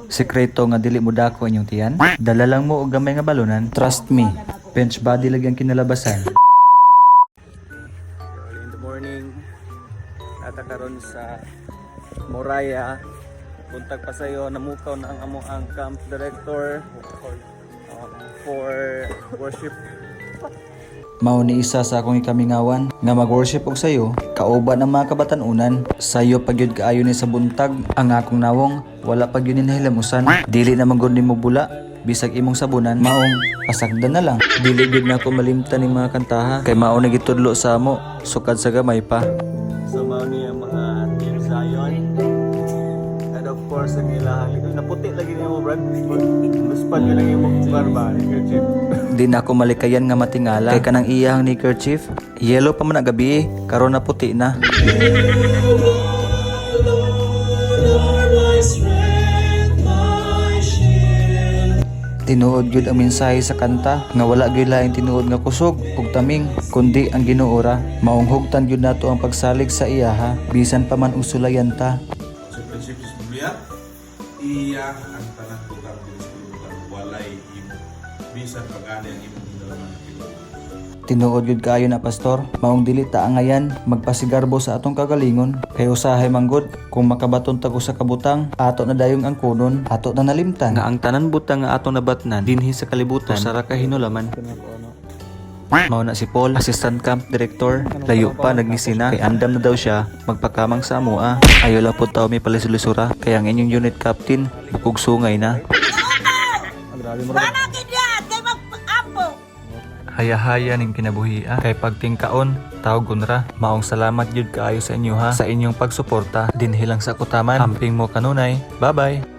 Sekreto nga dili mo dako inyong tiyan. Dala lang mo og gamay nga balunan. Trust me. Bench body lang ang kinalabasan. In the morning, natakaroon sa Moraya. Buntag pa sayo, namukaw na ang camp director for worship. Mao ni isa sa akong ikamingawan nga mag-worship og sayo, kauban ang mga kabatan-unan. Sayo pagyud kaayo ni sa buntag, ang akong nawong wala pagyud ni nahilamusan. Dili na manggod nimo bula, bisag imong sabunan, maong pasagdan na lang. Dili gid na ako malimtan ning mga kantaha, kay mao na gitudlo sa amo, sukad sa gamay pa. So mao ni ang mga Team Zion. And of course ang ilahang naputi lagi nimo brad. Luspad ka lang imong barba ni Kerchief. Di na ako malikayan nga matingala kay kanang iyang ni Kerchief. Yellow pa man ang gabi, karon na puti na. Tinuod gyud ang mensahe sa kanta nga wala gyud laing tinuod nga kusog ug taming kundi ang Ginoo ra. Maunghugtan gyud nato ang pagsalig sa iyaha bisan pa man usulayan ta. Sa prinsipyo sa Biblia, iya ang tanang lugar din sa kalibutan, walay imo. Bisan pag-ani ang imong hinalaman ng Ginoo. Tinuod gyud kaayo na pastor, maong dili ta angayan magpasigarbo sa atong kagalingon kay usahay manggod kung makabaton tag usa ka butang ato na dayong ang kunon, ato na nalimtan nga ang tanan butang nga atong nabatnan dinhi sa kalibutan sara ka hinulaman. Mao na si Paul, assistant camp director, layo pa nagnisina kay andam na daw siya magpakamang sa amoa. Ayo lang po taw may palisura kay ang inyong unit captain bukog sungay na. Haya-haya ning kinabuhi kay pagtingkaon tawgon ra. Maong salamat jud kaayo sa inyo ha sa inyong pagsuporta dinhi lang sa kutaman. Amping mo kanunay. Bye-bye.